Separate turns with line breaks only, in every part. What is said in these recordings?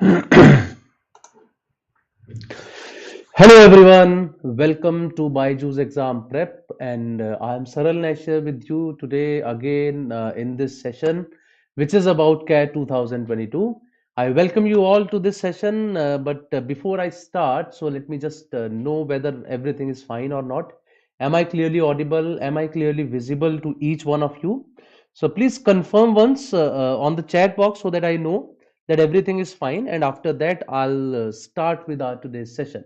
Hello everyone, welcome to BYJU'S exam prep, and I am Saral Naishya with you today again in this session, which is about CAT 2022. I welcome you all to this session, but before I start, so let me just know whether everything is fine or not. Am I clearly audible? Am I clearly visible to each one of you? So please confirm once on the chat box so that I know that everything is fine, and after that, I'll start with our today's session.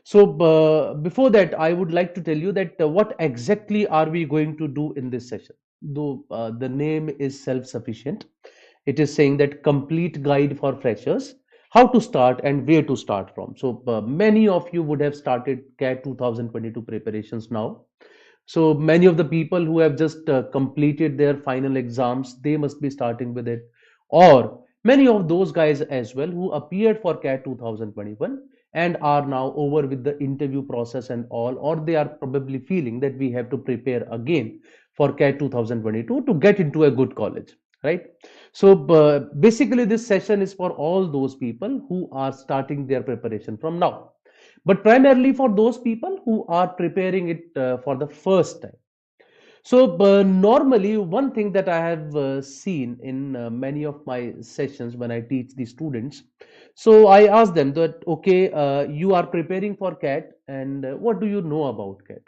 So before that, I would like to tell you that what exactly are we going to do in this session? Though the name is self-sufficient, it is saying that complete guide for freshers, how to start and where to start from. So many of you would have started CAT 2022 preparations now. So many of the people who have just completed their final exams, they must be starting with it. Or many of those guys as well who appeared for CAT 2021 and are now over with the interview process and all, or they are probably feeling that we have to prepare again for CAT 2022 to get into a good college, right? So basically, this session is for all those people who are starting their preparation from now, but primarily for those people who are preparing it for the first time. So, normally, one thing that I have seen in many of my sessions when I teach the students, so I ask them that, okay, you are preparing for CAT, and what do you know about CAT?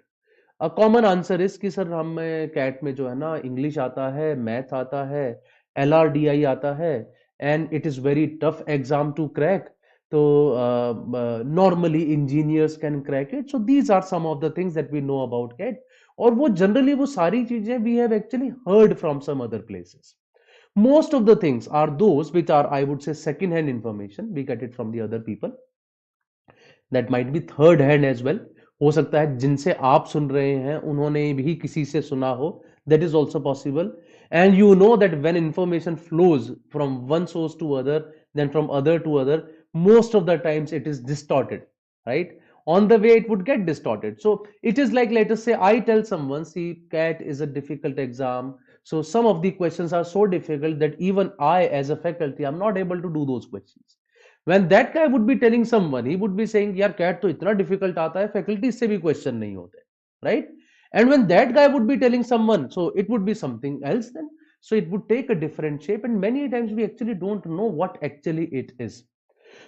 A common answer is कि sir हमें cat में जो है ना English आता है, math आता है, LRDI आता है, and it is very tough exam to crack. So normally engineers can crack it. So these are some of the things that we know about CAT. और वो generally वो सारी चीजें we have actually heard from some other places. Most of the things are those which are, I would say, second hand information. We get it from the other people. That might be third hand as well. हो सकता है जिनसे आप सुन रहे हैं उन्होंने भी किसी से सुना हो. That is also possible. And you know that when information flows from one source to other, then from other to other, most of the times it is distorted, right? On the way it would get distorted. So it is like, let us say I tell someone, see, CAT is a difficult exam, so some of the questions are so difficult that even I as a faculty I'm not able to do those questions. When that guy would be telling someone, he would be saying, यार cat तो इतना difficult आता है, faculty से भी question नहीं होते, right? And when that guy would be telling someone, so it would be something else then. So it would take a different shape, and many times we actually don't know what actually it is.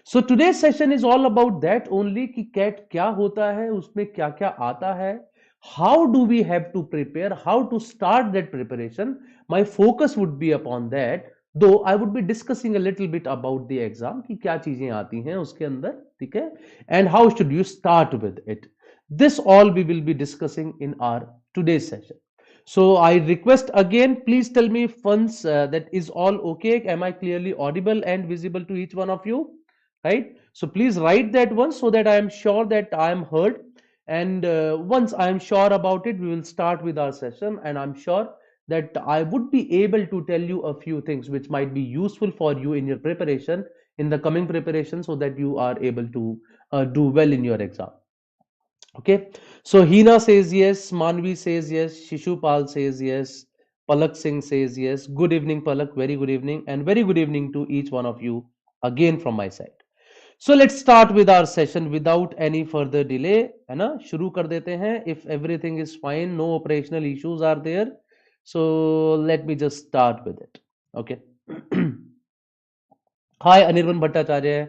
So today's session is all about that only कि cat क्या होता है, उसमें क्या क्या आता है, how do we have to prepare, how to start that preparation. My focus would be upon that, though I would be discussing a little bit about the exam कि क्या चीजें आती हैं उसके अंदर, ठीक है, and how should you start with it. This all we will be discussing in our today's session. So I request again, please tell me if once that is all okay. Am I clearly audible and visible to each one of you? Right? So please write that one so that I am sure that I am heard. And once I am sure about it, we will start with our session. And I'm sure that I would be able to tell you a few things which might be useful for you in your preparation, in the coming preparation, so that you are able to do well in your exam. Okay. So Hina says yes, Manvi says yes, Shishupal says yes, Palak Singh says yes. Good evening, Palak. Very good evening, and very good evening to each one of you again from my side. So let's start with our session without any further delay, है ना? शुरू कर देते हैं. If everything is fine, no operational issues are there, so let me just start with it. Okay. Hi, Anirban Bhattacharya.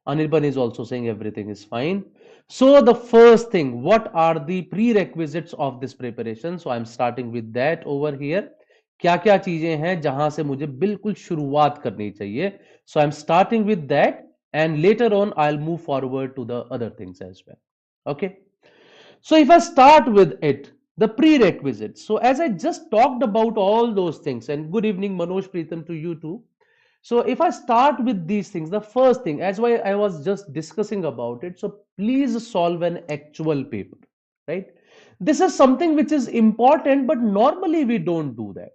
Anirban is also saying everything is fine. So the first thing, what are the prerequisites of this preparation? So I'm starting with that over here. क्या क्या चीजें हैं जहां से मुझे बिल्कुल शुरुआत करनी चाहिए? So I'm starting with that, and later on I'll move forward to the other things as well. Okay. So if I start with it, the prerequisites. So as I just talked about all those things, and good evening, Manoj Preetham, to you too. So if I start with these things, the first thing, as why I was just discussing about it, so please solve an actual paper, right? This is something which is important, but normally we don't do that.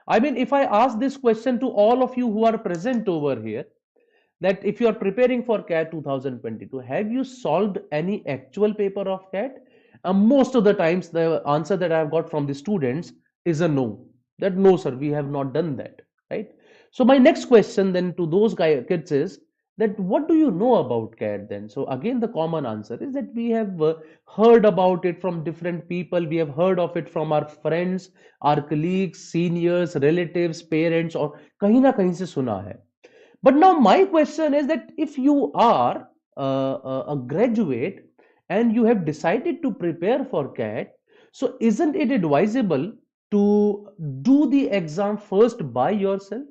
I mean, if I ask this question to all of you who are present over here, that if you are preparing for CAT 2022, have you solved any actual paper of CAT? Most of the times, the answer that I have got from the students is a no. That no, sir, we have not done that, right? So my next question then to those kids is that what do you know about CAT then? So again, the common answer is that we have heard about it from different people. We have heard of it from our friends, our colleagues, seniors, relatives, parents, or कहीं ना कहीं से सुना है. But now my question is that if you are a graduate and you have decided to prepare for CAT, so isn't it advisable to do the exam first by yourself?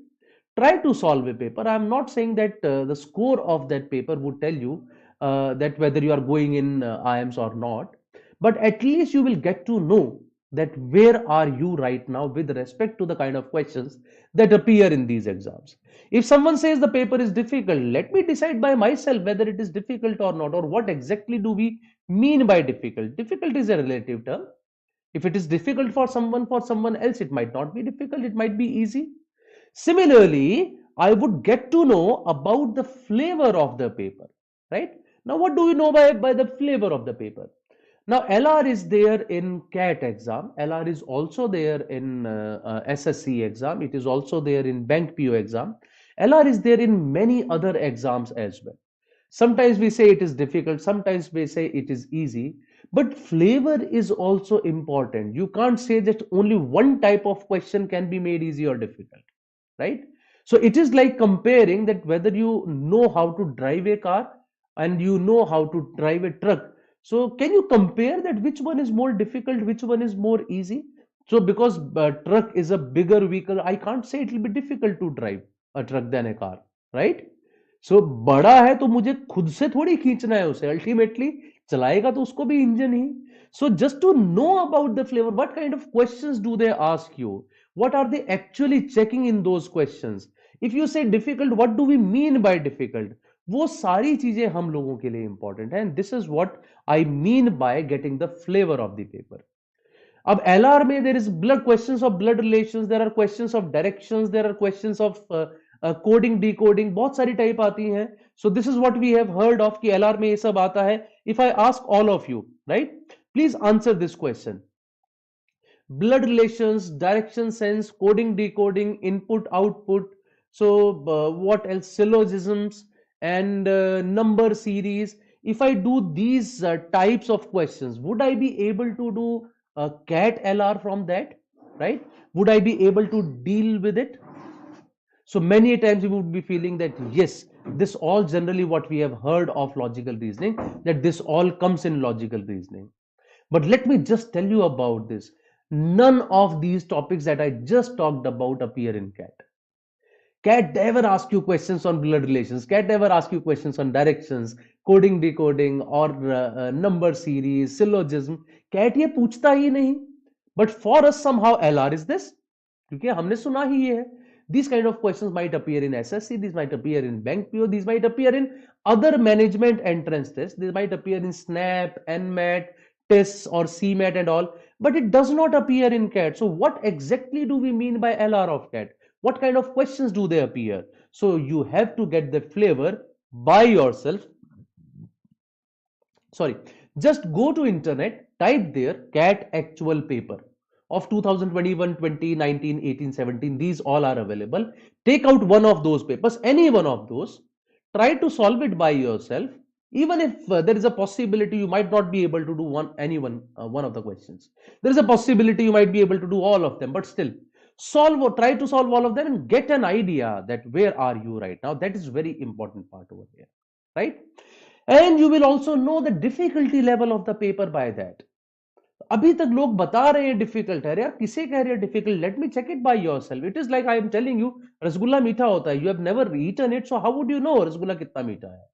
Try to solve a paper. I'm not saying that the score of that paper would tell you that whether you are going in IIMs or not, but at least you will get to know that where are you right now with respect to the kind of questions that appear in these exams. If someone says the paper is difficult, let me decide by myself whether it is difficult or not, or what exactly do we mean by difficult. Difficult is a relative term. If it is difficult for someone else, it might not be difficult, it might be easy. Similarly, I would get to know about the flavor of the paper, right? Now, what do we know by the flavor of the paper? Now, LR is there in CAT exam. LR is also there in SSC exam. It is also there in Bank PO exam. LR is there in many other exams as well. Sometimes we say it is difficult, sometimes we say it is easy, but flavor is also important. You can't say that only one type of question can be made easy or difficult, right? So it is like comparing that whether you know how to drive a car and you know how to drive a truck. So can you compare that which one is more difficult, which one is more easy? So because truck is a bigger vehicle, I can't say it will be difficult to drive a truck than a car, right? सो बड़ा है तो मुझे खुद से थोड़ी खींचना है उसे, अल्टीमेटली चलाएगा तो उसको भी इंजन ही. So just to know about the flavour, what kind of questions do they ask you, what are they actually checking in those questions. If you say difficult, what do we mean by difficult, वो सारी चीजें हम लोगों के लिए important है. And this is what I mean by getting the flavour of the paper. अब LR में there is blood questions of blood relations, there are questions of directions, there are questions of coding decoding, बहुत सारी type आती हैं. So this is what we have heard of कि LR में ये सब आता है. If I ask all of you, right, please answer this question. Blood relations, direction sense, coding decoding, input output, so what else, syllogisms and number series. If I do these types of questions, would I be able to do CAT LR from that, right? Would I be able to deal with it? So many times you would be feeling that yes, this all generally what we have heard of logical reasoning, that this all comes in logical reasoning. But let me just tell you about this. None of these topics that I just talked about appear in CAT. CAT never asks you questions on blood relations. CAT never asks you questions on directions, coding, decoding, or number series, syllogism. CAT ये पूछता ही नहीं. But for us somehow LR is this, क्योंकि हमने सुना ही ये है. These kind of questions might appear in SSC, these might appear in Bank PO, these might appear in other management entrance tests, these might appear in SNAP, NMAT, tests or CMAT and all, but it does not appear in CAT. So what exactly do we mean by LR of CAT? What kind of questions do they appear? So you have to get the flavor by yourself. Sorry, just go to internet, type there CAT actual paper of 2021, 20, 19, 18, 17. These all are available. Take out one of those papers, any one of those, try to solve it by yourself. Even if there is a possibility you might not be able to do one of the questions, there is a possibility you might be able to do all of them, but still solve or try to solve all of them and get an idea that where are you right now. That is very important part over here, right? And you will also know the difficulty level of the paper by that. अभी तक लोग बता रहे हैं difficult है यार, किसे कह रहे हैं difficult? Let me check it by yourself. It is like I am telling you rasgulla मीठा होता है. You have never eaten it, so how would you know rasgulla कितना मीठा है?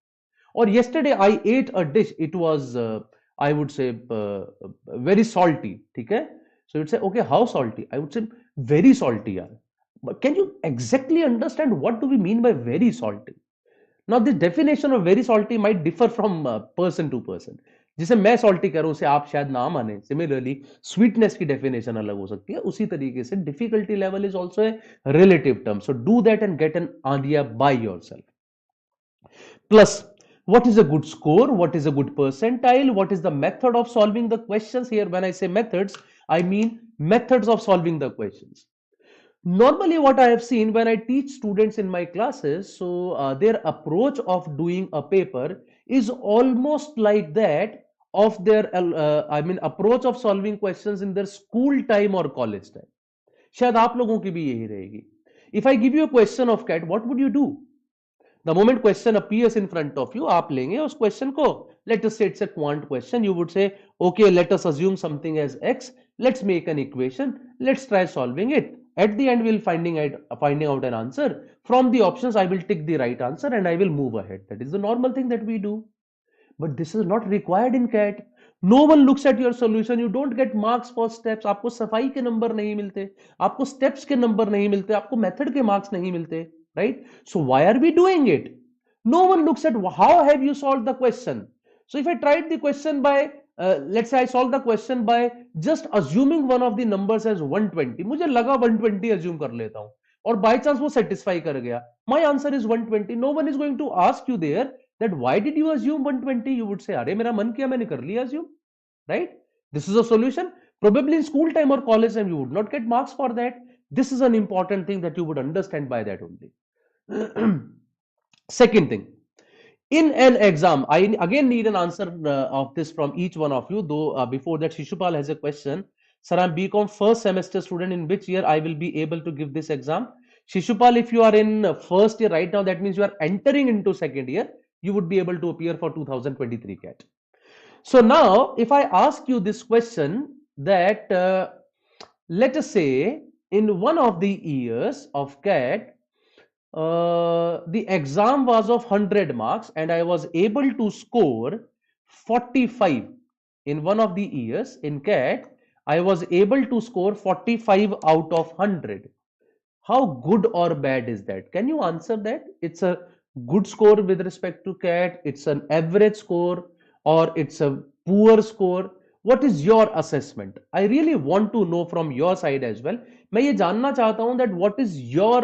और yesterday I ate a dish, it was I would say very salty, ठीक है? So you'd say okay, how salty? I would say very salty यार. But can you exactly understand what do we mean by very salty? Now the definition of very salty might differ from person to person. जिसे मैं salty कह रहा हूं उसे आप शायद ना माने. Similarly sweetness की definition अलग हो सकती है. उसी तरीके से difficulty level is also a relative term. So do that and get an idea by yourself. Plus, what is a good score? What is a good percentile? What is the method of solving the questions? Here when I say methods, I mean methods of solving the questions. Normally, what I have seen when I teach students in my classes, so their approach of doing a paper is almost like that of their, approach of solving questions in their school time or college time. शायद आप लोगों की भी यही रहेगी. If I give you a question of cat, what would you do? The moment question appears in front of you, आप लेंगे उस question को. Let us say it's a quant question. You would say, okay, let us assume something as x. Let's make an equation. Let's try solving it. At the end, we'll finding out an answer. From the options, I will tick the right answer and I will move ahead. That is the normal thing that we do. But this is not required in CAT. No one looks at your solution. You don't get marks for steps. आपको सफाई के number नहीं मिलते, आपको steps के number नहीं मिलते, आपको method के marks नहीं मिलते, right? So why are we doing it? No one looks at how have you solved the question. So if I tried the question by let's say I solved the question by just assuming one of the numbers as 120, मुझे लगा 120 assume कर लेता हूं और by chance वो satisfy कर गया, my answer is 120. No one is going to ask you there that why did you assume 120. You would say, अरे मेरा मन किया मैंने कर लिया assume, right? This is a solution. Probably in school time or college time you would not get marks for that. This is an important thing that you would understand by that only. Second thing, in an exam, I again need an answer of this from each one of you, though before that Shishupal has a question. Sir, I'm BCom first semester student. In which year I will be able to give this exam? Shishupal, if you are in first year right now, that means you are entering into second year. You would be able to appear for 2023 CAT. So now, if I ask you this question that let us say in one of the years of CAT, the exam was of 100 marks and I was able to score 45. In one of the years in CAT, I was able to score 45 out of 100. How good or bad is that? Can you answer that? It's a good score with respect to CAT, it's an average score, or it's a poor score. What is your assessment? I really want to know from your side as well. मैं ये जानना चाहता हूं that what is your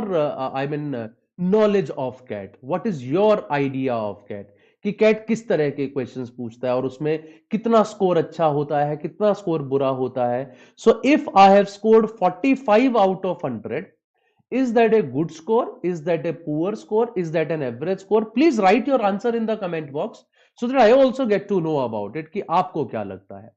knowledge of CAT, what is your idea of CAT, कि cat किस तरह के questions पूछता है और उसमें कितना स्कोर अच्छा होता है, कितना स्कोर बुरा होता है. So if I have scored 45 out of 100, is that a good score? Is that a poor score? Is that an average score? Please write your answer in the comment box so that I also get to know about it कि आपको क्या लगता है.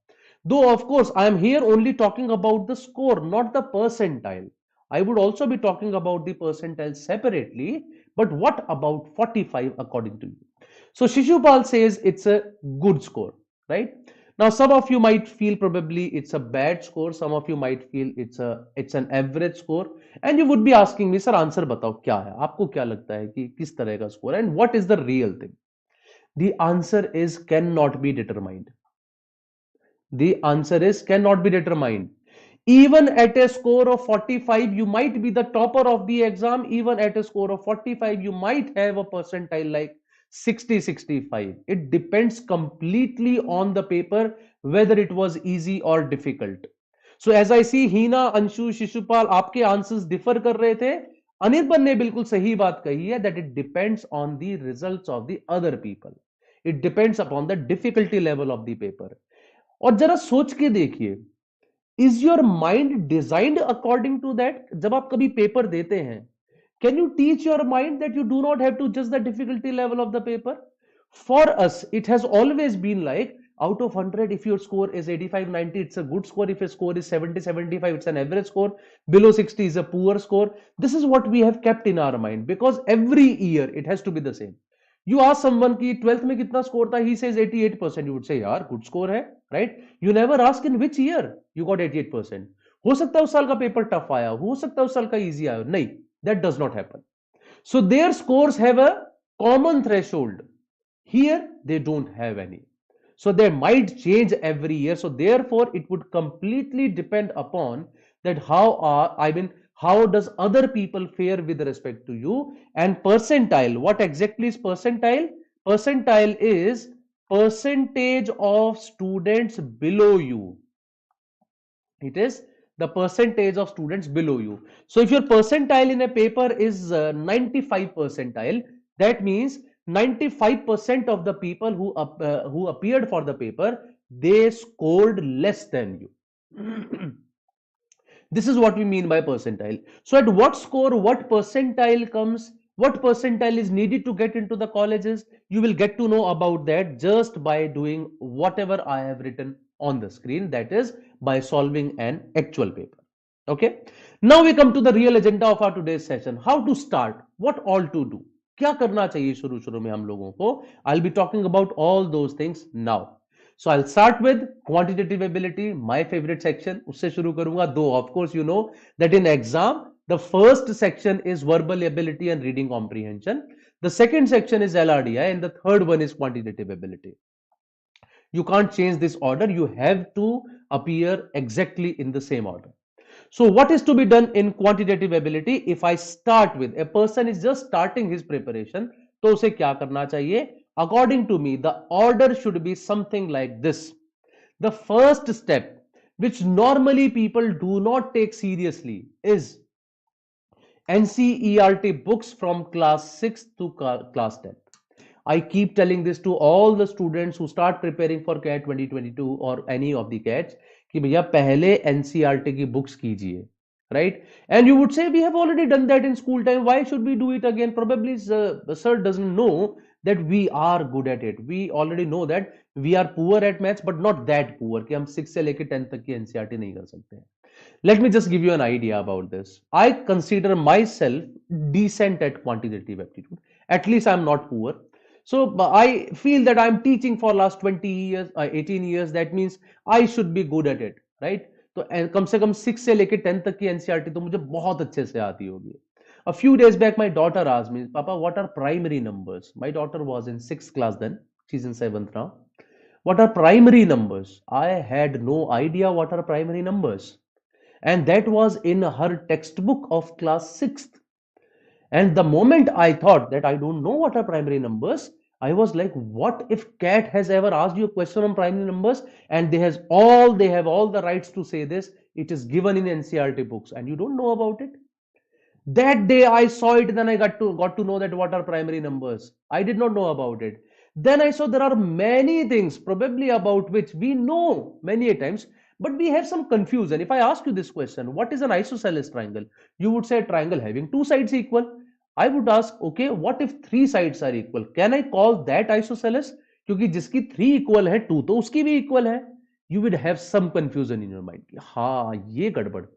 Though of course I am here only talking about the score, not the percentile. I would also be talking about the percentile separately, but what about 45 according to you? So Shishupal says it's a good score, right? Now some of you might feel probably it's a bad score, some of you might feel it's an average score, and you would be asking me, sir, answer बताओ क्या है, आपको क्या लगता है कि किस तरह का score है, and what is the real thing? The answer is cannot be determined. The answer is cannot be determined. Even at a score of 45, you might be the topper of the exam. Even at a score of 45, you might have a percentile like 60, 65. It depends completely on the paper, whether it was easy or difficult. So as I see, Hina, Anshu, Shishupal, आपके answers differ कर रहे थे. अनिर्बन ने बिल्कुल सही बात कही है that it depends on the results of the other people. It depends upon the difficulty level of the paper. और जरा सोच के देखिए, is your mind designed according to that? जब आप कभी पेपर देते हैं, can you teach your mind that you do not have to जज the difficulty level of the paper? For us it has always been like out of 100, if your score is 85 90, it's a good score. If your score is 70 75, it's an average score. Below 60 is a poor score. This is what we have kept in our mind because every year it has to be the same. You ask someone ki 12th में कितना score था, he says 88%. You would say यार good score है, right? You never ask in which year you got 88%. हो सकता है उस साल का पेपर टफ आया, हो सकता है उस साल का easy आया, नहीं, that does not happen. So their scores have a common threshold. Here they don't have any. So they might change every year. So therefore it would completely depend upon that how does other people fare with respect to you. And percentile, what exactly is percentile? Percentile is percentage of students below you. It is the percentage of students below you. So if your percentile in a paper is 95 percentile, that means 95% of the people who appeared for the paper, they scored less than you. This is what we mean by percentile. So at what score, what percentile comes, what percentile is needed to get into the colleges, you will get to know about that just by doing whatever I have written on the screen, that is by solving an actual paper. Okay, now we come to the real agenda of our today's session. How to start, what all to do, क्या करना चाहिए शुरू शुरू में हम लोगों को. I'll be talking about all those things now. So I'll start with quantitative ability, my favorite section. उससे शुरू करूंगा. Though of course you know that in exam the first section is verbal ability and reading comprehension. The second section is LRDI and the third one is quantitative ability. You can't change this order. You have to appear exactly in the same order. So what is to be done in quantitative ability? If I start with a person is just starting his preparation, तो उसे क्या करना चाहिए? According to me, the order should be something like this. The first step, which normally people do not take seriously, is NCERT books from class 6 to class 10. I keep telling this to all the students who start preparing for CAT 2022 or any of the CATs कि भैया पहले NCERT की books कीजिए, right? And you would say we have already done that in school time. Why should we do it again? Probably sir doesn't know that we are good at it. We already know that we are poor at maths, but not that poor कि हम 6 से लेके 10 तक की NCERT नहीं कर सकते हैं. Let me just give you an idea about this. I consider myself decent at quantitative aptitude. At least I'm not poor. So I feel that I'm teaching for last 20 years, 18 years. That means I should be good at it, right? तो कम से कम 6 से लेके 10 तक की NCERT तो मुझे बहुत अच्छे से आती होगी. A few days back, my daughter asked me, Papa, what are primary numbers? My daughter was in 6th class then. She's in 7th now. What are primary numbers? I had no idea what are primary numbers. And that was in her textbook of class 6th. And the moment I thought that I don't know what are primary numbers, I was like, what if CAT has ever asked you a question on primary numbers and they have all the rights to say this, it is given in NCERT books and you don't know about it? That day I saw it, then I got to know that what are primary numbers. I did not know about it. Then I saw there are many things probably about which we know many a times, but we have some confusion. If I ask you this question, what is an isosceles triangle? You would say a triangle having two sides equal. I would ask, okay, what if three sides are equal? Can I call that isosceles? क्योंकि जिसकी 3 equal है 2 तो उसकी भी equal है. You would have some confusion in your mind कि हाँ ये गड़बड़ है,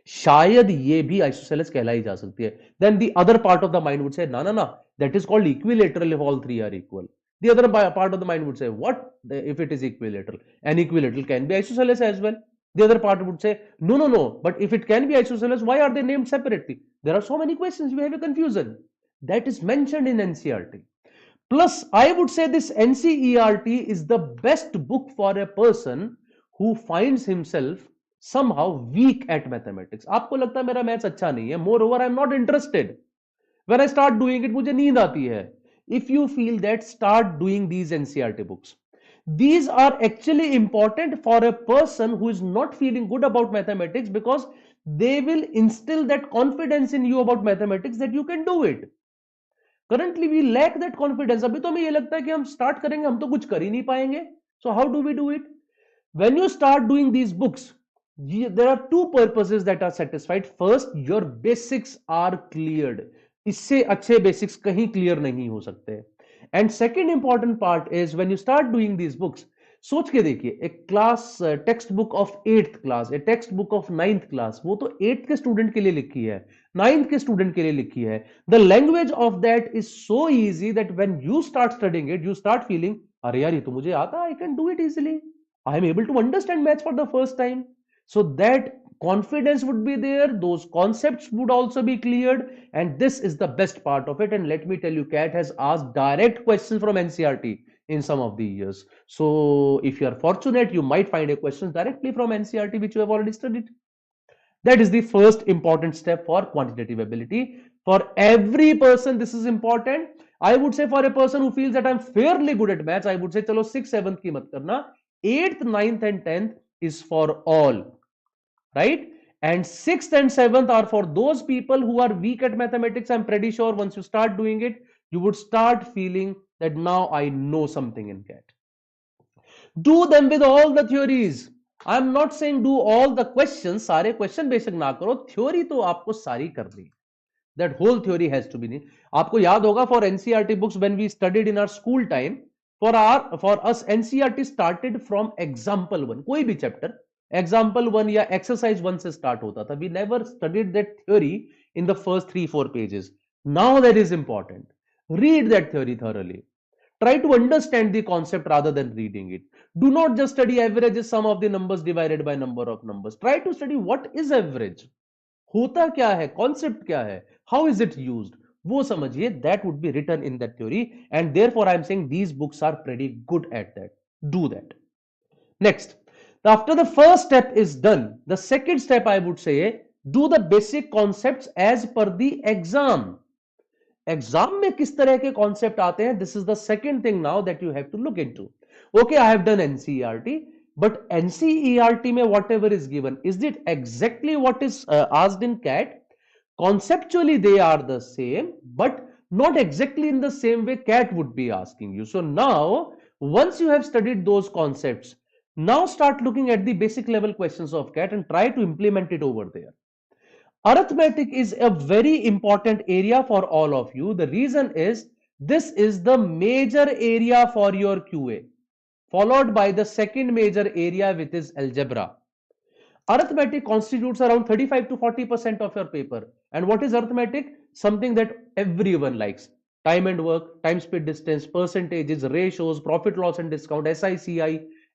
शायद ये भी आइसोसेलेस कहलाई जा सकती है. Then the other part of the mind would say, no, that is called equilateral if all three are equal. The other part of the mind would say, what if it is equilateral? And equilateral can be isosceles as well. The other part would say, no, but if it can be isosceles, why are they named separately? There are so many questions, we have a confusion. That is mentioned in NCERT. Plus, I would say this NCERT is the best book for a person who finds himself somehow weak at mathematics. आपको लगता है मेरा maths अच्छा नहीं है, moreover I am not interested. When I start doing it, मुझे नींद आती है. If you feel that, start doing these NCERT books. These are actually important for a person who is not feeling good about mathematics because they will instill that confidence in you about mathematics that you can do it. Currently we lack that confidence. अभी तो हमें ये लगता है कि हम start करेंगे हम तो कुछ कर ही नहीं पाएंगे. So how do we do it? When you start doing these books, there are two purposes that are satisfied. First, your basics are cleared. इससे अच्छे basics कहीं clear नहीं हो सकते. And second important part is when you start doing these books, सोच के देखिए एक class text book of 8th class, A text book of 9th class, वो तो 8th के स्टूडेंट के लिए लिखी है, 9th के स्टूडेंट के लिए लिखी है. The language of that is so easy that when you start studying it, you start feeling अरे यार ये तो मुझे आता है, I can do it easily, I am able to understand maths for the first time. So that confidence would be there, those concepts would also be cleared, and this is the best part of it. And let me tell you, CAT has asked direct questions from NCERT in some of the years. So if you are fortunate, you might find a question directly from NCERT which you have already studied. That is the first important step for quantitative ability. For every person this is important. I would say for a person who feels that I'm fairly good at maths, I would say chalo 6th 7th की मत करना, 8th 9th and 10th is for all, right? And 6th and 7th are for those people who are weak at mathematics. I'm pretty sure once you start doing it, you would start feeling that now I know something in CAT. Do them with all the theories. I am not saying do all the question, सारे question बेशक ना करो, theory तो आपको सारी करनी है. That whole theory has to be neat. आपको याद होगा for NCERT books when we studied in our school time, for us NCERT started from example one. कोई भी chapter example one या exercise one से start होता था. We never studied that theory in the first 3-4 pages. Now that is important. Read that theory thoroughly. Try to understand the concept rather than reading it. Do not just study average is sum of the numbers divided by number of numbers. Try to study what is average. होता क्या है, concept क्या है, how is it used, वो समझिए. That would be written in that theory and therefore I am saying these books are pretty good at that. Do that. Next, after the first step is done, the second step I would say, do the basic concepts as per the exam. Exam में किस तरह के concept आते हैं, this is the second thing now that you have to look into. Okay, I have done NCERT, but NCERT में whatever is given, is it exactly what is asked in CAT? Conceptually they are the same, but not exactly in the same way CAT would be asking you. So now, once you have studied those concepts, now start looking at the basic level questions of CAT and try to implement it over there. Arithmetic is a very important area for all of you. The reason is, this is the major area for your QA, followed by the second major area, which is algebra. Arithmetic constitutes around 35 to 40% of your paper. And what is arithmetic? Something that everyone likes. Time and work, time speed distance, percentages, ratios, profit loss and discount, SICI,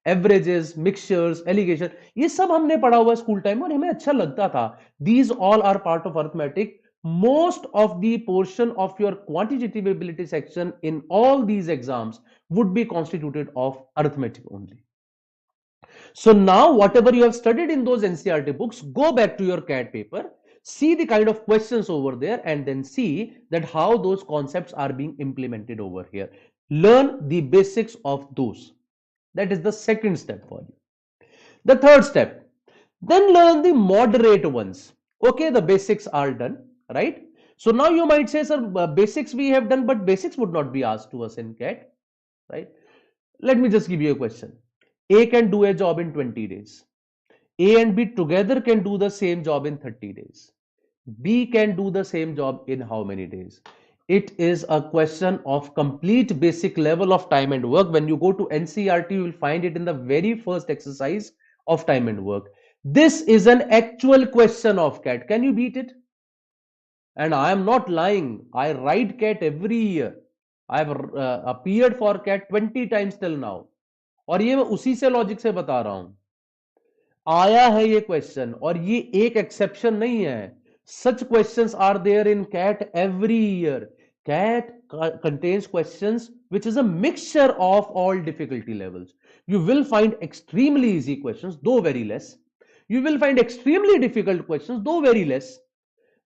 averages, mixtures, alligation. ये सब हमने पढ़ा हुआ school time में और हमें अच्छा लगता था. These all are part of arithmetic. Most of the portion of your quantitative ability section in all these exams would be constituted of arithmetic only. So now whatever you have studied in those NCERT books, go back to your CAT paper, see the kind of questions over there, and then see that how those concepts are being implemented over here. Learn the basics of those. That is the second step for you. The third step, then learn the moderate ones. Okay, the basics are done, right? So now you might say, sir, basics we have done, but basics would not be asked to us in CAT, right? Let me just give you a question. A can do a job in 20 days. A and B together can do the same job in 30 days. B can do the same job in how many days? It is a question of complete basic level of time and work. When you go to NCERT, you will find it in the very first exercise of time and work. This is an actual question of CAT. Can you beat it? And I am not lying. I write CAT every year. I have appeared for CAT 20 times till now. और ये मैं उसी से logic से बता रहा हूं. आया है ये क्वेश्चन और ये एक एक्सेप्शन नहीं है. Such questions are there in CAT every year. CAT contains questions which is a mixture of all difficulty levels. You will find extremely easy questions, though very less. You will find extremely difficult questions, though very less.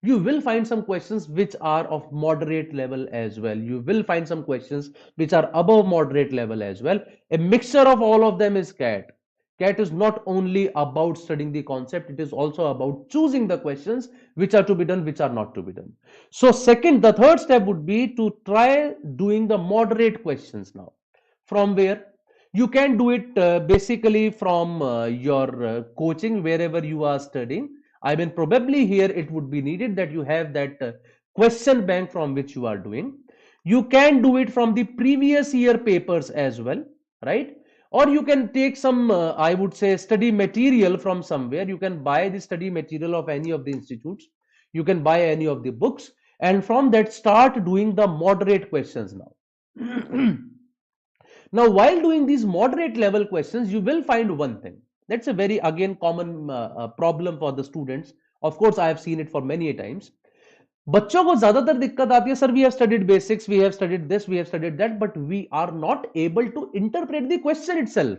You will find some questions which are of moderate level as well. You will find some questions which are above moderate level as well. A mixture of all of them is CAT. CAT is not only about studying the concept, it is also about choosing the questions which are to be done, which are not to be done. So the third step would be to try doing the moderate questions now. From where? You can do it basically from your coaching, wherever you are studying. I mean, probably here it would be needed that you have that question bank from which you are doing. You can do it from the previous year papers as well, right? Or you can take some, I would say, study material from somewhere. You can buy the study material of any of the institutes. You can buy any of the books. And from that, start doing the moderate questions now. Now, while doing these moderate level questions, you will find one thing. That's a very, again, common problem for the students. Of course, I have seen it for many times. बच्चों को ज्यादातर दिक्कत आती है, sir we have studied basics, we have studied this, we have studied that, but we are not able to interpret the question itself.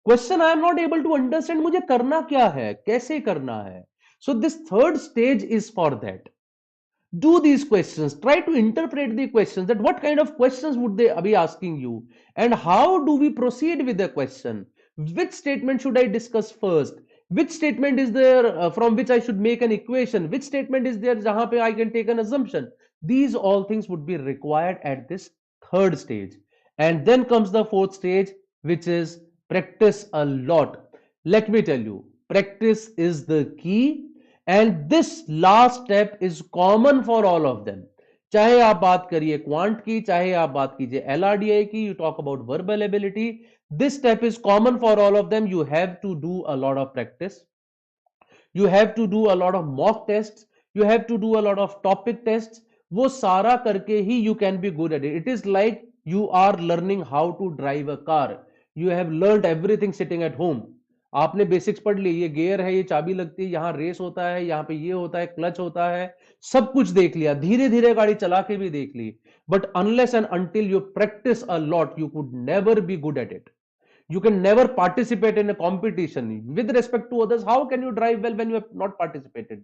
Question I am not able to understand, मुझे करना क्या है, कैसे करना है. So this third stage is for that. Do these questions, try to interpret the questions, that what kind of questions would they be asking you, and how do we proceed with the question, which statement should I discuss first, which statement is there from which I should make an equation, which statement is there jahan pe I can take an assumption. These all things would be required at this third stage. And then comes the fourth stage, which is practice a lot. Let me tell you, practice is the key, and this last step is common for all of them. चाहे आप बात करिए quant की, चाहे आप बात कीजिए LRDI की, you talk about verbal ability, this step is common for all of them. You have to do a lot of practice. You have to do a lot of mock tests. You have to do a lot of topic tests. वो सारा करके ही you can be good at it. It is like you are learning how to drive a car. You have learned everything sitting at home. आपने basics पढ़ ली, ये gear है, ये चाबी लगती है, यहाँ रेस होता है, यहाँ पे ये होता है, क्लच होता है, सब कुछ देख लिया, धीरे धीरे गाड़ी चला के भी देख ली. But unless and until you practise a lot, you could never be good at it. You can never participate in a competition with respect to others. How can you drive well when you have not participated,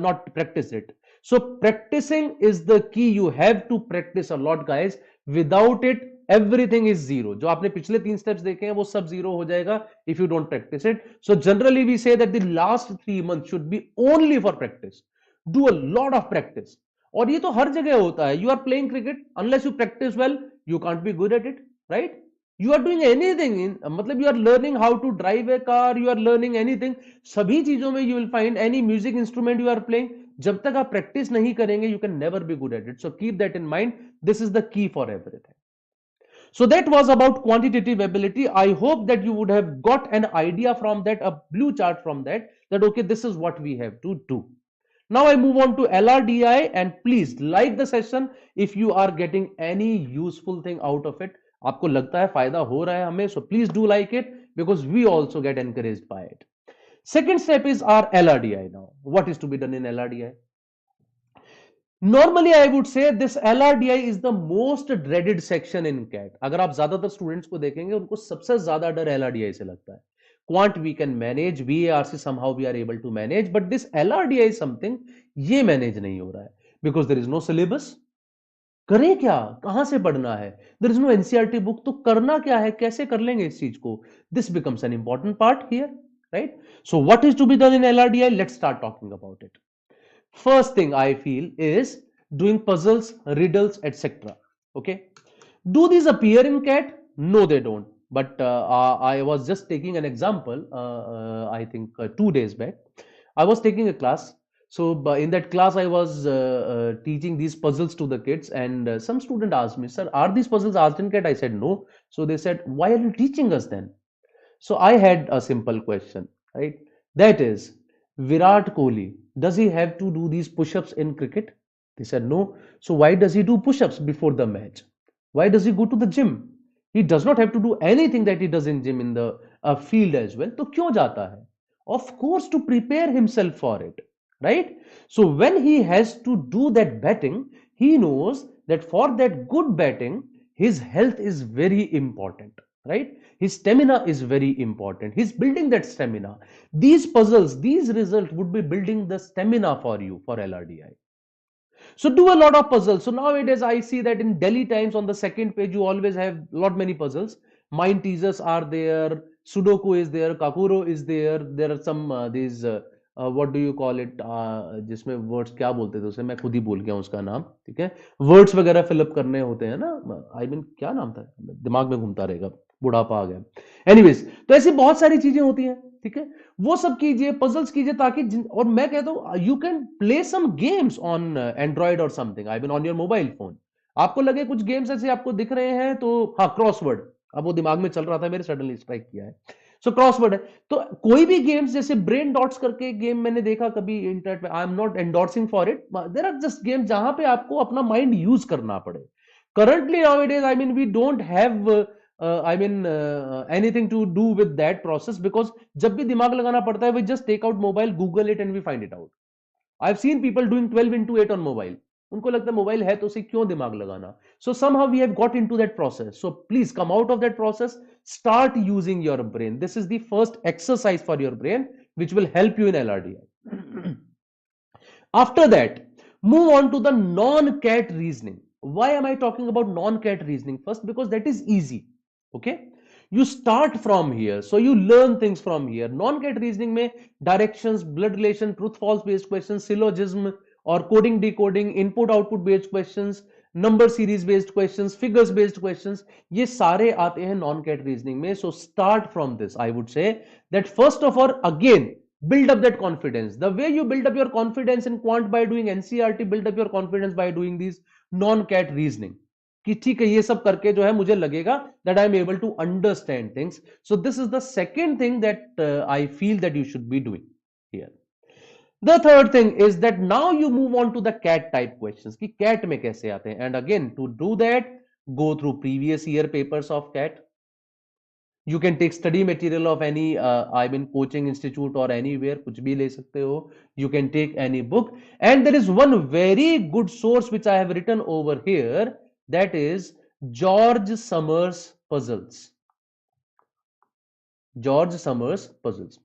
not practiced it? So practicing is the key. You have to practice a lot, guys. Without it, everything is zero. जो आपने पिछले 3 steps देखे हैं वो सब zero हो जाएगा if you don't practice it. So generally we say that the last 3 months should be only for practice. Do a lot of practice. और ये तो हर जगह होता है. You are playing cricket, unless you practice well, you can't be good at it, right? You are doing anything in, मतलब you are learning how to drive a car, you are learning anything, सभी चीजों में you will find any music instrument you are playing, जब तक आप practice नहीं करेंगे you can never be good at it. So keep that in mind. This is the key for everything. So that was about quantitative ability. I hope that you would have got an idea from that, a blue chart from that, that okay, this is what we have to do. Now I move on to LRDI, and please like the session if you are getting any useful thing out of it. आपको लगता है फायदा हो रहा है हमें, so please do like it because we also get encouraged by it. Second step is our LRDI. Now what is to be done in LRDI? Normally I would say this LRDI is the most dreaded section in CAT. अगर आप ज्यादातर students को देखेंगे उनको सबसे ज्यादा डर LRDI से लगता है. Quant we can manage, VARC somehow we are able to manage, but this LRDI is something ये manage नहीं हो रहा है because there is no syllabus. करें क्या, कहां से पढ़ना है, there is no NCERT book, तो करना क्या है, कैसे कर लेंगे इस चीज को. This becomes an important part here, right. So what is to be done in LRDI? Let's start talking about it. First thing I feel is doing puzzles, riddles etcetera. Okay, do this appear in CAT? No they don't. But I was just taking an example. I think 2 days back, I was taking a class. So in that class, I was teaching these puzzles to the kids, and some student asked me, "Sir, are these puzzles asked in CAT?" I said, "No." So they said, "Why are you teaching us then?" So I had a simple question, right? That is, Virat Kohli, does he have to do these push-ups in cricket? They said, "No." So why does he do push-ups before the match? Why does he go to the gym? He does not have to do anything that he does in gym in the field as well. तो क्यों जाता है? Of course, to prepare himself for it, right? So when he has to do that batting, he knows that for that good batting, his health is very important, right? His stamina is very important. He's building that stamina. These puzzles, these results would be building the stamina for you for LRDI. So do a lot of puzzles. So nowadays I see that in Delhi Times on the second page you always have lot many puzzles. Mind teasers are there, Sudoku is there, Kakuro is there. There are some these what do you call it? जिसमें words क्या बोलते थे उसे, मैं खुद ही भूल गया उसका नाम. ठीक है, words वगैरह fill up करने होते हैं ना. I mean क्या नाम था, दिमाग में घूमता रहेगा, बुढ़ापा आ गया. Anyways, तो ऐसी बहुत सारी चीजें होती हैं. ठीक है, वो सब कीजिए, पजल्स कीजिए, ताकि और मैं कहता हूं you can play some games on Android और something, I mean on your mobile phone. आपको लगे कुछ गेम्स ऐसे आपको दिख रहे हैं तो हाँ, क्रॉसवर्ड, अब वो दिमाग में चल रहा था मेरे, सडनली स्ट्राइक किया है. सो क्रॉसवर्ड है तो कोई भी गेम्स, जैसे ब्रेन डॉट्स करके गेम मैंने देखा कभी इंटरनेट पे. I am not endorsing for it, there are just games जहां पे आपको अपना माइंड यूज करना पड़े. Currently nowadays I mean we don't have anything to do with that process, because जब भी दिमाग लगाना पड़ता है, we just take out mobile, Google it and we find it out. I've seen people doing 12 into 8 on mobile. उनको लगता है mobile है तो उसे क्यों दिमाग लगाना. So somehow we have got into that process. So please come out of that process. Start using your brain. This is the first exercise for your brain, which will help you in LRDI. After that, move on to the non-CAT reasoning. Why am I talking about non-CAT reasoning first? Because that is easy. Okay, you start from here, so you learn things from here. Non-CAT reasoning में directions, blood relation, truth false based questions, syllogism और coding decoding, input output based questions, number series based questions, figures based questions, ये सारे आते हैं non cat reasoning में. So start from this. I would say that first of all again build up that confidence. The way you build up your confidence in quant by doing NCERT, build up your confidence by doing these non-cat reasoning. कि ठीक है, ये सब करके जो है मुझे लगेगा that I am able to understand things. So this is the second thing that I feel that you should be doing here. The third thing is that now you move on to the cat type questions कि cat में कैसे आते हैं. And again to do that, go through previous year papers of cat. You can take study material of any coaching institute or anywhere, कुछ भी ले सकते हो. You can take any book, and there is one very good source which I have written over here, that is George Summers puzzles. George Summers puzzles.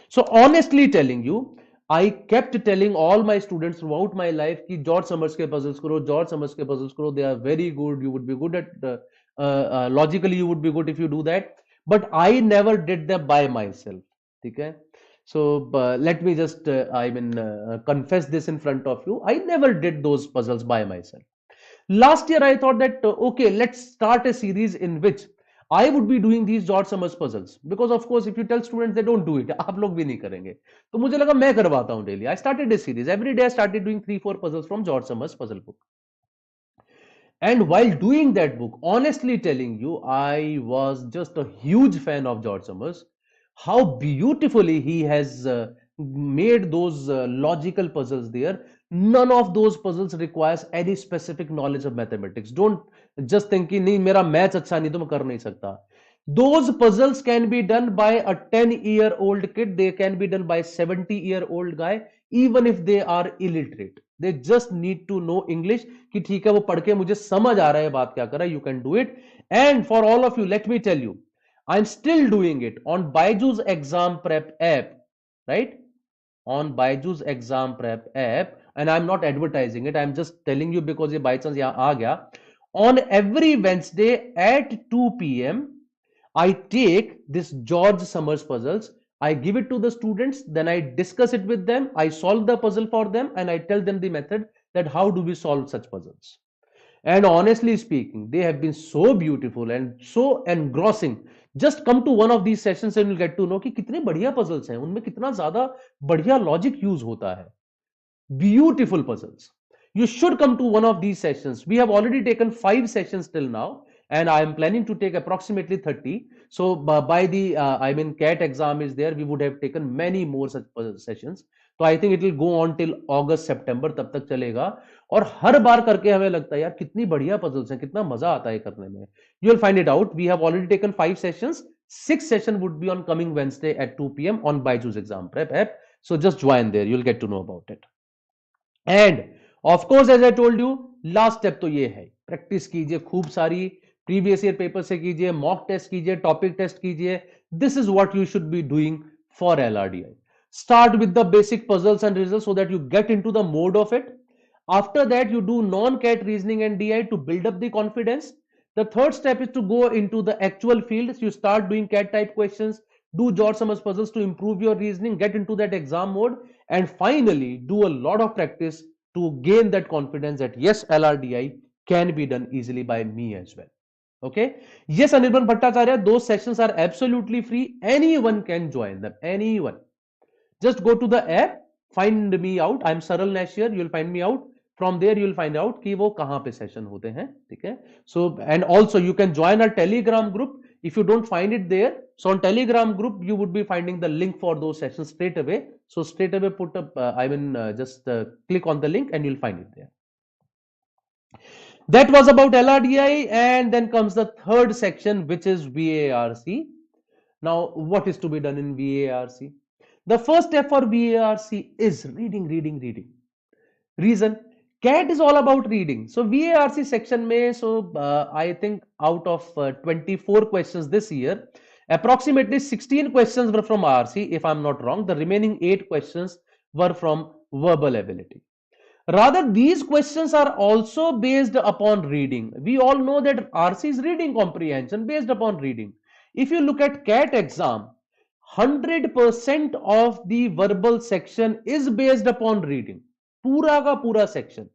So honestly telling you, I kept telling all my students throughout my life कि George Summers के puzzles करो, George Summers के puzzles करो. They are very good. You would be good at logically. You would be good if you do that. But I never did them by myself. ठीक है? So let me just confess this in front of you. I never did those puzzles by myself. Last year I thought that okay, let's start a series in which I would be doing these George Summers puzzles, because of course if you tell students they don't do it, आप लोग भी नहीं करेंगे, तो मुझे लगा मैं करवाता हूं daily. I started a series. Every day I started doing 3-4 puzzles from George Summers puzzle book. And while doing that book, honestly telling you, I was just a huge fan of George Summers. How beautifully he has made those logical puzzles there. None of those puzzles requires any specific knowledge of mathematics. Don't just think कि नहीं मेरा maths अच्छा नहीं तो मैं कर नहीं सकता. Those puzzles can be done by a 10-year-old kid. They can be done by a 70-year-old guy, even if they are illiterate. They just need to know English. कि ठीक है वो पढ़ के मुझे समझ आ रहा है बात क्या कर रहा है. You can do it. And for all of you, let me tell you, I'm still doing it on BYJU'S exam prep app, right? On BYJU'S exam prep app, and I'm not advertising it. I'm just telling you because ये by chance यहाँ आ गया. On every Wednesday at 2 p.m. I take this George Summers puzzles. I give it to the students, then I discuss it with them. I solve the puzzle for them, and I tell them the method that how do we solve such puzzles. And honestly speaking, they have been so beautiful and so engrossing. Just come to one of these sessions and you'll get to know कि कितने बढ़िया puzzles हैं, उनमें कितना ज़्यादा बढ़िया logic use होता है. Beautiful puzzles. You should come to one of these sessions. We have already taken 5 sessions till now, and I am planning to take approximately 30. So by the CAT exam is there, we would have taken many more such sessions. So I think it will go on till August September, तब तक चलेगा. और हर बार करके हमें लगता है यार कितनी बढ़िया puzzles हैं, कितना मजा आता है करने में. You will find it out. We have already taken 5 sessions. 6th session would be on coming Wednesday at 2 p.m. on BYJU'S exam prep app. So just join there. You'll get to know about it. And of course, as I told you, last step तो ये है, practice कीजिए खूब सारी, previous year paper से कीजिए, mock test कीजिए, topic test कीजिए. This is what you should be doing for LRDI. Start with the basic puzzles and riddles so that you get into the mode of it. After that, you do non-CAT reasoning and DI to build up the confidence. The third step is to go into the actual fields. You start doing CAT type questions, do George Summers puzzles to improve your reasoning, get into that exam mode, and finally do a lot of practice to gain that confidence that yes, LRDI can be done easily by me as well. Okay. Yes, Anirban Bhattacharya, those sessions are absolutely free. Anyone can join them. Anyone. Just go to the app, find me out. I'm Saral Nashir. You'll find me out. From there, you'll find out कि वो कहाँ पे session होते हैं. ठीक है. So and also you can join our Telegram group. If you don't find it there, so on Telegram group you would be finding the link for those sessions straight away. So straight away put up. Just click on the link and you'll find it there. That was about LRDI, and then comes the third section, which is VARC. Now, what is to be done in VARC? The first step for VARC is reading, reading, reading. Reason, CAT is all about reading. So VARC section में, so I think out of 24 questions this year, approximately 16 questions were from RC, if I'm not wrong. The remaining 8 questions were from verbal ability. Rather, these questions are also based upon reading. We all know that RC is reading comprehension based upon reading. If you look at CAT exam, 100% of the verbal section is based upon reading. पूरा का पूरा section.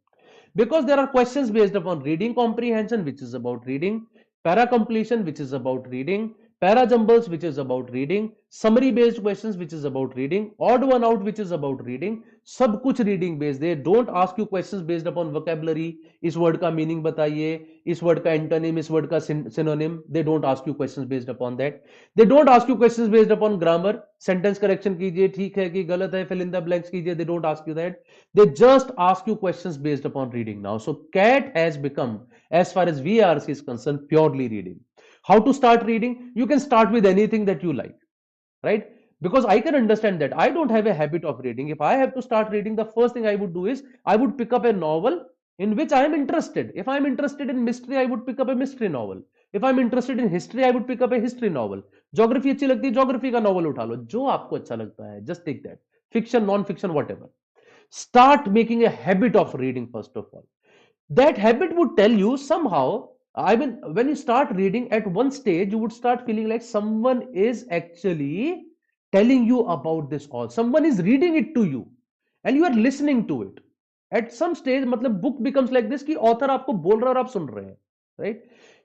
because there are questions based upon reading comprehension, which is about reading, para completion, which is about reading, para jumbles, which is about reading, summary based questions, which is about reading, odd one out, which is about reading. सब कुछ reading based. They don't ask you questions based upon vocabulary. इस word का meaning बताइए, इस word का antonym, इस word का synonym. They don't ask you questions based upon that. They don't ask you questions based upon grammar. Sentence correction कीजिए, ठीक है कि गलत है, fill in the blanks कीजिए. They don't ask you that. They just ask you questions based upon reading now. So CAT has become, as far as VRC is concerned, purely reading. How to start reading? You can start with anything that you like, right? Because I can understand that I don't have a habit of reading. If I have to start reading, the first thing I would do is I would pick up a novel in which I am interested. If I am interested in mystery, I would pick up a mystery novel. If I'm interested in history, I would pick up a history novel. Geography अच्छी लगती है, geography का novel उठा लो, जो आपको अच्छा लगता है, just take that. Fiction, non-fiction, whatever. Start making a habit of reading first of all. That habit would tell you somehow, I mean, when you start reading at one stage, you would start feeling like someone is actually telling you about this all. Someone is reading it to you and you are listening to it. At some stage, मतलब book becomes like this कि author आपको बोल रहा है और आप सुन रहे हैं, right?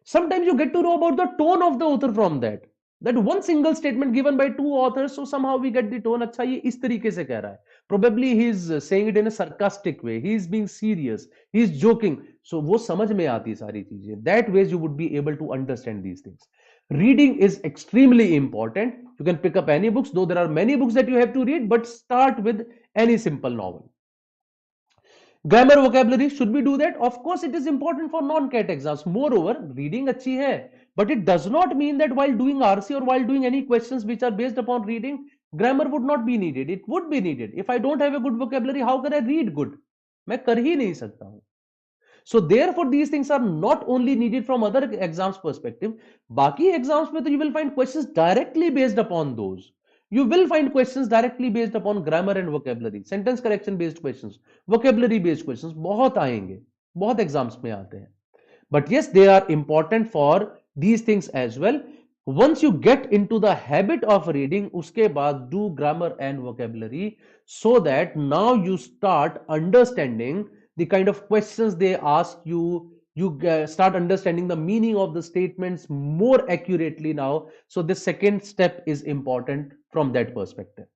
Sometimes you get to know about the tone of the author from that. That one single statement given by two authors, so somehow we get the tone. अच्छा ये इस तरीके से कह रहा है. Probably he is saying it in a sarcastic way. He is being serious. He is joking. So वो समझ में आती सारी चीजें. That ways you would be able to understand these things. Reading is extremely important. You can pick up any books, though there are many books that you have to read, but start with any simple novel. Grammar, vocabulary, should we do that? Of course, it is important for non-CAT exams. Moreover, reading अच्छी है, but it does not mean that while doing RC or while doing any questions which are based upon reading, grammar would not be needed. It would be needed. If I don't have a good vocabulary, how can I read good? मैं कर ही नहीं सकता हूँ. So therefore, these things are not only needed from other exams perspective. बाकी exams में तो you will find questions directly based upon those. You will find questions directly based upon grammar and vocabulary, sentence correction based questions, vocabulary based questions बहुत आएंगे, बहुत exams में आते हैं. But yes, they are important for these things as well. Once you get into the habit of reading, उसके बाद do grammar and vocabulary so that now you start understanding the kind of questions they ask you. You start understanding the meaning of the statements more accurately now. So the second step is important from that perspective.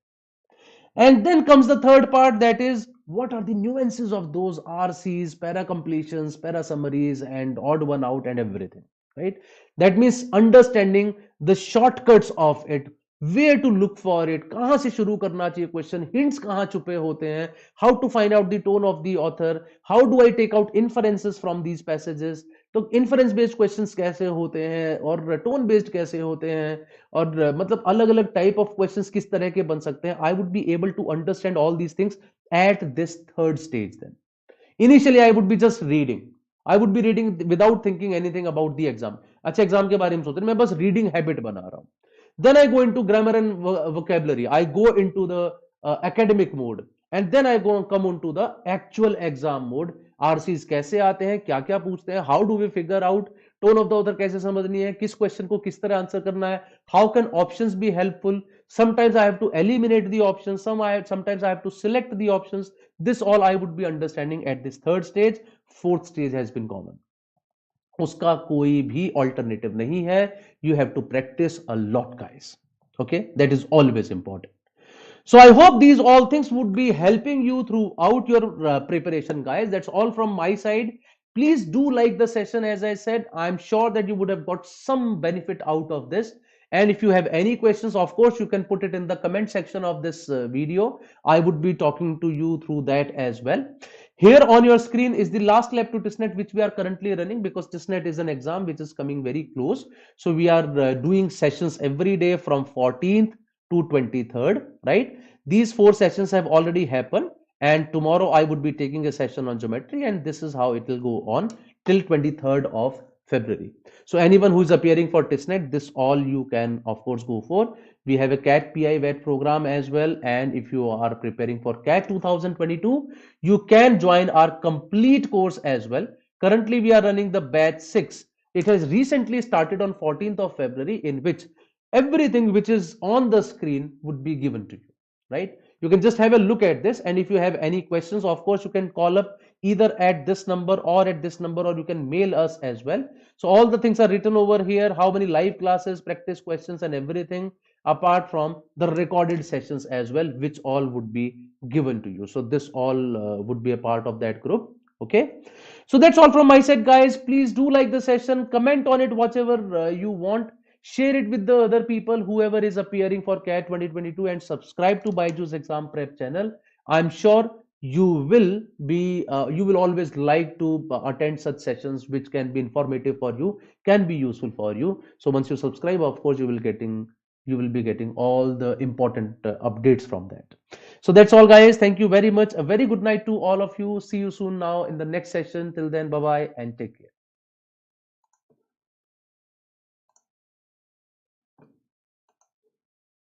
And then comes the third part, that is, what are the nuances of those RCs, para completions, para summaries, and odd one out and everything, right? That means understanding the shortcuts of it, where to look for it, कहाँ से शुरू करना चाहिए question, hints कहाँ छुपे होते हैं, how to find out the tone of the author, how do I take out inferences from these passages. तो inference based questions कैसे होते हैं और tone based कैसे होते हैं और मतलब अलग अलग type of questions किस तरह के बन सकते हैं. I would be able to understand all these things at this third stage. Then initially I would be just reading. I would be reading without thinking anything about the exam. अच्छा exam के बारे में सोच रहे, मैं बस reading habit बना रहा हूँ. Then I go into grammar and vocabulary. I go into the academic mode, and then I come into the actual exam mode. RCs कैसे आते हैं, क्या क्या पूछते हैं, how do we figure out, tone of the author कैसे समझनी है, किस question को किस तरह आंसर करना है, how can options be helpful. Sometimes I have to eliminate the options, sometimes I have to select the options. This all I would be understanding at this third stage. Fourth stage has been common. उसका कोई भी alternative नहीं है. You have to practice a lot, guys. Okay, that is always important. So I hope these all things would be helping you throughout your preparation, guys. That's all from my side. Please do like the session. As I said, I'm sure that you would have got some benefit out of this. And if you have any questions, of course, you can put it in the comment section of this video. I would be talking to you through that as well. Here on your screen is the last lab to TISNET which we are currently running, because TISNET is an exam which is coming very close. So we are doing sessions every day from 14th to 23rd, right? These 4 sessions have already happened, and tomorrow I would be taking a session on geometry, and this is how it will go on till 23rd of February. So anyone who is appearing for TISNET, this all you can of course go for. We have a CAT PI VET program as well, and if you are preparing for CAT 2022, you can join our complete course as well. Currently we are running the batch 6. It has recently started on 14th of February, in which everything which is on the screen would be given to you, right? You can just have a look at this, and if you have any questions, of course you can call up either at this number or at this number, or you can mail us as well. So all the things are written over here, how many live classes, practice questions and everything, apart from the recorded sessions as well, which all would be given to you. So this all would be a part of that group. Okay, so that's all from my side, guys. Please do like the session, comment on it, whatever you want, share it with the other people, whoever is appearing for CAT 2022, and subscribe to BYJU'S exam prep channel. I'm sure you will always like to attend such sessions which can be informative for you, can be useful for you. So once you subscribe, of course you will be getting all the important updates from that. So that's all, guys. Thank you very much. A very good night to all of you. See you soon now in the next session. Till then, bye bye and take care.